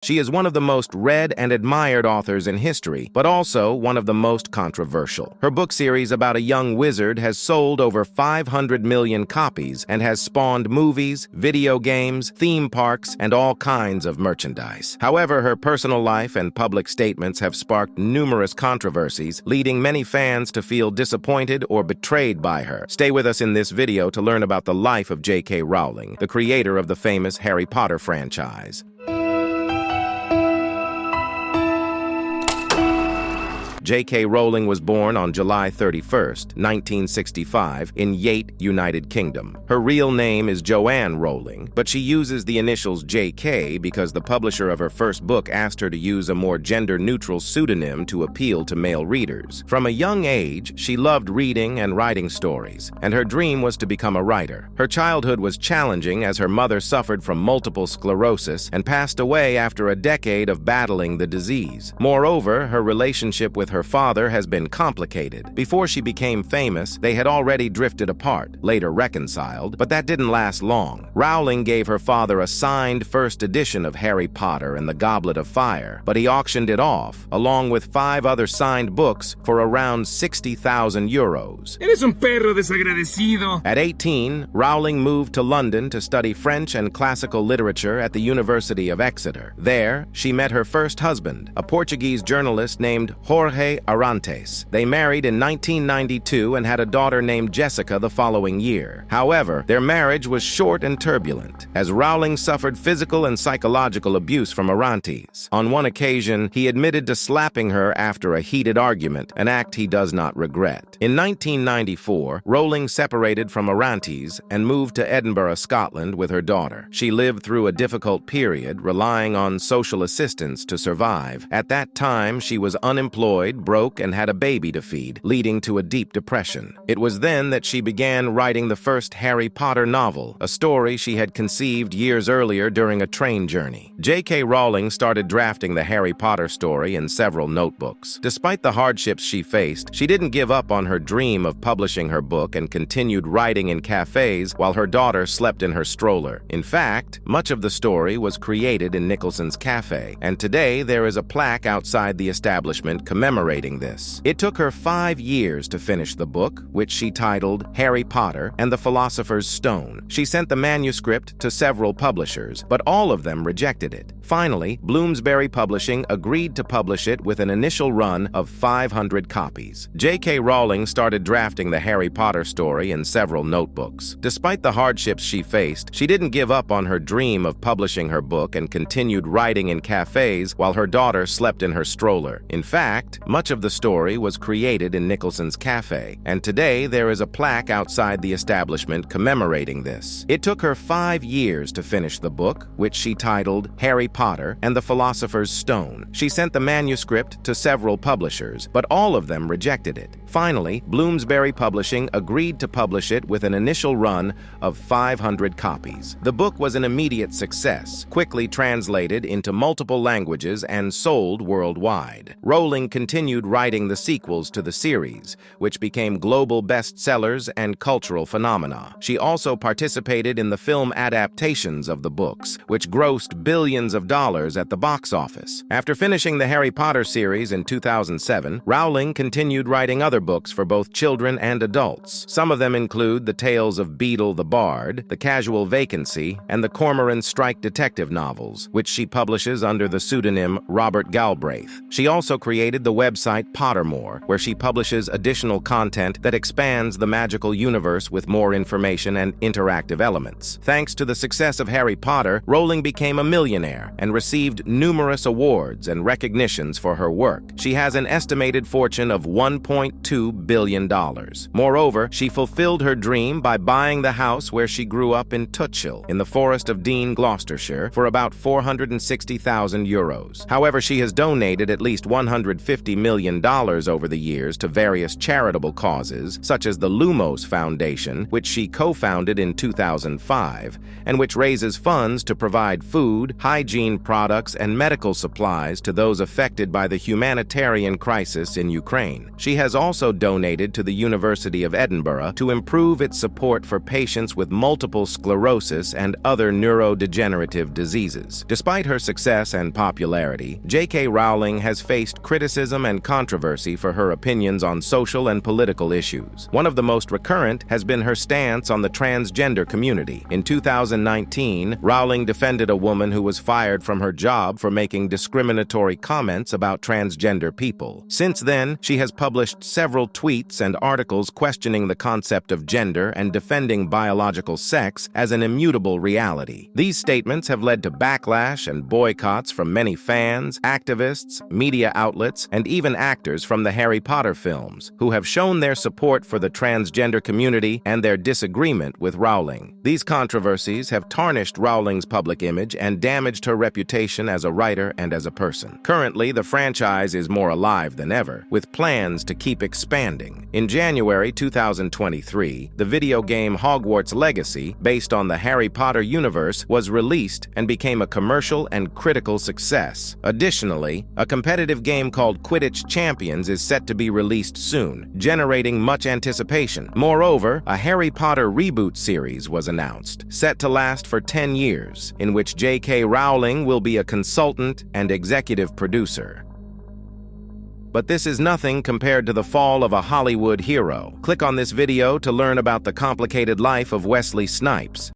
She is one of the most read and admired authors in history, but also one of the most controversial. Her book series about a young wizard has sold over 500 million copies and has spawned movies, video games, theme parks, and all kinds of merchandise. However, her personal life and public statements have sparked numerous controversies, leading many fans to feel disappointed or betrayed by her. Stay with us in this video to learn about the life of J.K. Rowling, the creator of the famous Harry Potter franchise. J.K. Rowling was born on July 31, 1965, in Yate, United Kingdom. Her real name is Joanne Rowling, but she uses the initials J.K. because the publisher of her first book asked her to use a more gender-neutral pseudonym to appeal to male readers. From a young age, she loved reading and writing stories, and her dream was to become a writer. Her childhood was challenging as her mother suffered from multiple sclerosis and passed away after a decade of battling the disease. Moreover, her relationship with her father has been complicated. Before she became famous, they had already drifted apart, later reconciled, but that didn't last long. Rowling gave her father a signed first edition of Harry Potter and the Goblet of Fire, but he auctioned it off, along with 5 other signed books, for around 60,000 euros. Eres un perro desagradecido. At 18, Rowling moved to London to study French and classical literature at the University of Exeter. There, she met her first husband, a Portuguese journalist named Jorge Arantes. They married in 1992 and had a daughter named Jessica the following year. However, their marriage was short and turbulent, as Rowling suffered physical and psychological abuse from Arantes. On one occasion, he admitted to slapping her after a heated argument, an act he does not regret. In 1994, Rowling separated from Arantes and moved to Edinburgh, Scotland with her daughter. She lived through a difficult period, relying on social assistance to survive. At that time, she was unemployed, broke, and had a baby to feed, leading to a deep depression. It was then that she began writing the first Harry Potter novel, a story she had conceived years earlier during a train journey. J.K. Rowling started drafting the Harry Potter story in several notebooks. Despite the hardships she faced, she didn't give up on her dream of publishing her book and continued writing in cafes while her daughter slept in her stroller. In fact, much of the story was created in Nicholson's cafe, and today there is a plaque outside the establishment commemorating this. It took her 5 years to finish the book, which she titled Harry Potter and the Philosopher's Stone. She sent the manuscript to several publishers, but all of them rejected it. Finally, Bloomsbury Publishing agreed to publish it with an initial run of 500 copies. J.K. Rowling started drafting the Harry Potter story in several notebooks. Despite the hardships she faced, she didn't give up on her dream of publishing her book and continued writing in cafes while her daughter slept in her stroller. In fact, much of the story was created in Nicholson's cafe, and today there is a plaque outside the establishment commemorating this. It took her 5 years to finish the book, which she titled Harry Potter and the Philosopher's Stone. She sent the manuscript to several publishers, but all of them rejected it. Finally, Bloomsbury Publishing agreed to publish it with an initial run of 500 copies. The book was an immediate success, quickly translated into multiple languages and sold worldwide. Rowling continued writing the sequels to the series, which became global bestsellers and cultural phenomena. She also participated in the film adaptations of the books, which grossed billions of dollars at the box office. After finishing the Harry Potter series in 2007, Rowling continued writing other books for both children and adults. Some of them include the tales of Beedle the Bard, The Casual Vacancy, and the Cormoran Strike detective novels, which she publishes under the pseudonym Robert Galbraith. She also created the website Pottermore, where she publishes additional content that expands the magical universe with more information and interactive elements. Thanks to the success of Harry Potter, Rowling became a millionaire and received numerous awards and recognitions for her work. She has an estimated fortune of $1.2 billion. Moreover, she fulfilled her dream by buying the house where she grew up in Tutshill, in the Forest of Dean, Gloucestershire, for about 460,000 euros. However, she has donated at least 150 million over the years to various charitable causes, such as the Lumos Foundation, which she co-founded in 2005, and which raises funds to provide food, hygiene products, and medical supplies to those affected by the humanitarian crisis in Ukraine. She has also donated to the University of Edinburgh to improve its support for patients with multiple sclerosis and other neurodegenerative diseases. Despite her success and popularity, J.K. Rowling has faced criticism and controversy for her opinions on social and political issues. One of the most recurrent has been her stance on the transgender community. In 2019, Rowling defended a woman who was fired from her job for making discriminatory comments about transgender people. Since then, she has published several tweets and articles questioning the concept of gender and defending biological sex as an immutable reality. These statements have led to backlash and boycotts from many fans, activists, media outlets, and even actors from the Harry Potter films, who have shown their support for the transgender community and their disagreement with Rowling. These controversies have tarnished Rowling's public image and damaged her reputation as a writer and as a person. Currently, the franchise is more alive than ever, with plans to keep expanding. In January 2023, the video game Hogwarts Legacy, based on the Harry Potter universe, was released and became a commercial and critical success. Additionally, a competitive game called Quidditch Champions is set to be released soon, generating much anticipation. Moreover, a Harry Potter reboot series was announced, set to last for 10 years, in which J.K. Rowling will be a consultant and executive producer. But this is nothing compared to the fall of a Hollywood hero. Click on this video to learn about the complicated life of Wesley Snipes.